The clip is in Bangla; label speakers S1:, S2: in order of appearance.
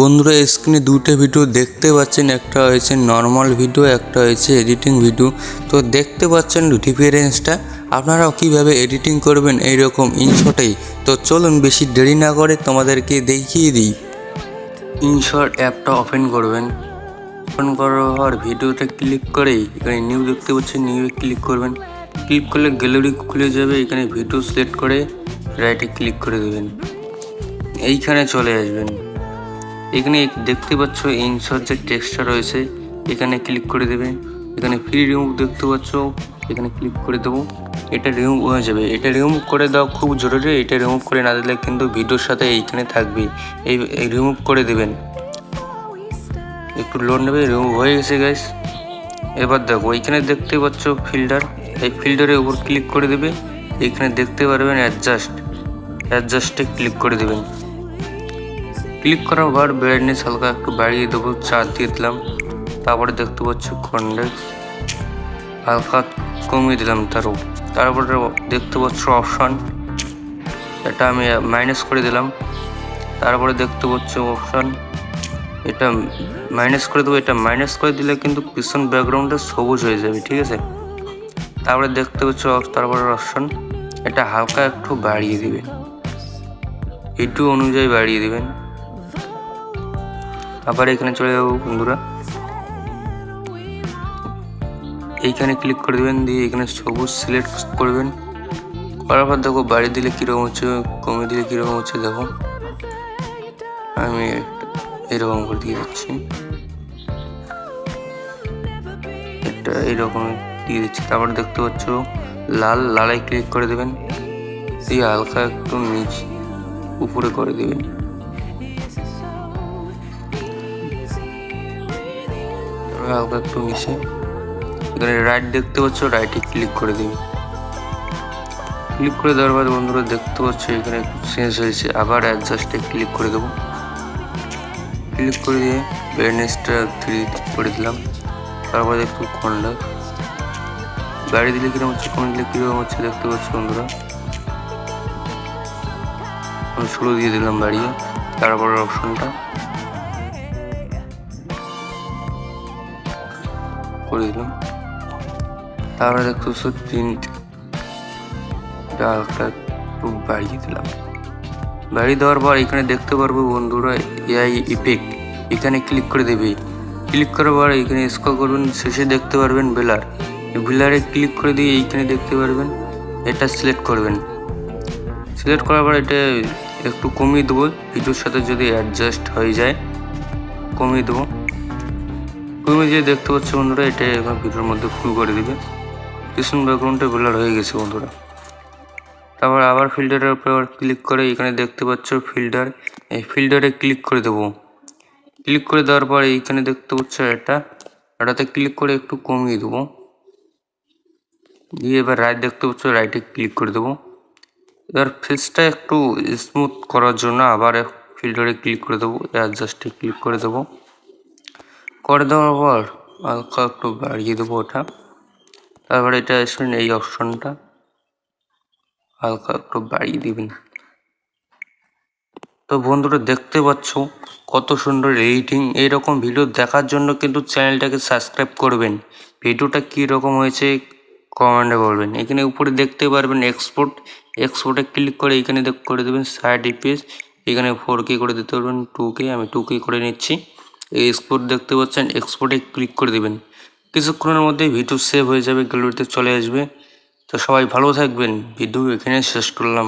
S1: বন্ধুরা স্ক্রিনে দুটো ভিডিও দেখতে পাচ্ছেন, একটা হয়েছে নর্মাল ভিডিও, একটা হয়েছে এডিটিং ভিডিও। তো দেখতে পাচ্ছেন ডিফারেন্সটা, আপনারাও কিভাবে এডিটিং করবেন এইরকম ইনশটেই। তো চলুন বেশি দেরি না করে তোমাদেরকে দেখিয়ে দিই। ইনশট অ্যাপটা ওপেন করবেন। ওপেন করার পর ভিডিওতে ক্লিক করেই এখানে নিউ দেখতে পাচ্ছেন, নিউয়ে ক্লিক করবেন। ক্লিক করলে গ্যালারি খুলে যাবে। এখানে ভিডিও সিলেক্ট করে রাইটে ক্লিক করে দেবেন, এইখানে চলে আসবেন। এখানে দেখতে পাচ্ছ ইনশট যে টেক্সটটা রয়েছে, এখানে ক্লিক করে দেবে। এখানে ফ্রি রিমুভ দেখতে পাচ্ছ, এখানে ক্লিক করে দেবো। এটা রিমুভ হয়ে যাবে। এটা রিমুভ করে দেওয়া খুব জরুরি। এটা রিমুভ করে না দিলে কিন্তু ভিডিওর সাথে এইখানে থাকবে। এই রিমুভ করে দেবেন, একটু লোড নেবে। রিমুভ হয়ে গেছে গাইস। এবার দেখো এইখানে দেখতে পাচ্ছ ফিল্টার, এই ফিল্টারের উপর ক্লিক করে দেবে। এইখানে দেখতে পারবেন অ্যাডজাস্টে ক্লিক করে দেবেন। ক্লিক করার পর ব্রাইটনেস হালকা একটু বাড়িয়ে দেবো, 4 দিয়ে দিলাম। তারপরে দেখতে পাচ্ছ কনডেক্স হালকা কমিয়ে দিলাম। তারপরে দেখতে পাচ্ছ অপশন, এটা আমি মাইনাস করে দিলাম। তারপরে দেখতে পাচ্ছ অপশন, এটা মাইনাস করে দেবো। এটা মাইনাস করে দিলে কিন্তু পিছন ব্যাকগ্রাউন্ডটা সবুজ হয়ে যাবে, ঠিক আছে। তারপরে দেখতে পাচ্ছ তারপরে অপশন, এটা হালকা একটু বাড়িয়ে দিবেন, একটু অনুযায়ী বাড়িয়ে দিবেন। আবার এখানে চলে যাবো বন্ধুরা, এইখানে ক্লিক করে দেবেন, দিয়ে এখানে সবুজ সিলেক্ট করবেন। করার পর দেখো বাড়িয়ে দিলে কীরকম হচ্ছে, কমিয়ে দিলে কীরকম হচ্ছে দেখো। আমি এরকম করে দিয়ে দিচ্ছি, এটা এইরকম দিয়ে দিচ্ছি। তারপর দেখতে পাচ্ছ লালে ক্লিক করে দেবেন, দিয়ে হালকা একটু নিচে উপরে করে দেবেন। হালকা একটু নিচে, এখানে রাইট দেখতে পাচ্ছ, রাইটে ক্লিক করে দেবে। ক্লিক করে দেওয়ার পর বন্ধুরা দেখতে পাচ্ছ এখানে একটু চেঞ্জ হয়েছে। আবার অ্যাডজাস্টে ক্লিক করে দেবো। ক্লিক করে দিয়ে ব্রাইটনেসটা 3 করে দিলাম। তারপরে একটু কনডেক্স বাড়িয়ে দিলে কিরকম হচ্ছে, কমে দিলে কিরকম হচ্ছে দেখতে পাচ্ছ বন্ধুরা। আমি 16 দিয়ে দিলাম বাড়িয়ে। তারপরে অপশনটা করে দিলাম। তারপরে দেখতে পাচ্ছ 3 হালকা একটু বাড়িয়ে দিলাম। বাড়িয়ে দেওয়ার পর এখানে দেখতে পারবো বন্ধুরা এআই ইফেক্ট, এখানে ক্লিক করে দেবে। ক্লিক করার পর এখানে স্ক্রল করবেন, শেষে দেখতে পারবেন বিলারে ক্লিক করে দিয়ে এইখানে দেখতে পারবেন, এটা সিলেক্ট করবেন। সিলেক্ট করার পর এটা একটু কমিয়ে দেবো, ভিডিওর সাথে যদি অ্যাডজাস্ট হয়ে যায় কমিয়ে দেবো। কমিয়ে দিয়ে দেখতে পাচ্ছ বন্ধুরা, এটা এখন ভিডিওর মধ্যে ফুল করে দিবে। পিছন ব্যাকগ্রাউন্ডটা ব্লার হয়ে গেছে বন্ধুরা। তারপর আবার ফিল্টারের উপর ক্লিক করে এখানে দেখতে পাচ্ছ ফিল্টার, এই ফিল্টারে ক্লিক করে দেবো। ক্লিক করে দেওয়ার পর এইখানে দেখতে পাচ্ছ এটাতে ক্লিক করে একটু কমিয়ে দেবো, দিয়ে এবার রাইট দেখতে পাচ্ছ, রাইটে ক্লিক করে দেবো। এবার ফেসটা একটু স্মুথ করার জন্য আবার ফিল্টারে ক্লিক করে দেবো, অ্যাডজাস্টে ক্লিক করে দেবো। করে দেওয়ার পর হালকা একটু বাড়িয়ে দেবো ওটা। তারপরে এটা আসবেন এই অপশনটা, হালকা একটু বাড়িয়ে দিবেন। তো বন্ধুরা দেখতে পাচ্ছ কত সুন্দর এডিটিং। এইরকম ভিডিও দেখার জন্য কিন্তু চ্যানেলটাকে সাবস্ক্রাইব করবেন। ভিডিওটা কী রকম হয়েছে কমেন্টে বলবেন। এখানে উপরে দেখতে পারবেন এক্সপোর্টে ক্লিক করে এখানে করে দেবেন সাইড ইপিএস, এখানে 4K করে দিতে পারবেন, 2K, আমি 2K করে নিচ্ছি। এই এক্সপোর্ট দেখতে পাচ্ছেন, এক্সপোর্টে ক্লিক করে দেবেন। কিছুক্ষণের মধ্যেই ভিডিও সেভ হয়ে যাবে, গ্যালারিতে চলে আসবে। তো সবাই ভালো থাকবেন, ভিডিও এখানে শেষ করলাম।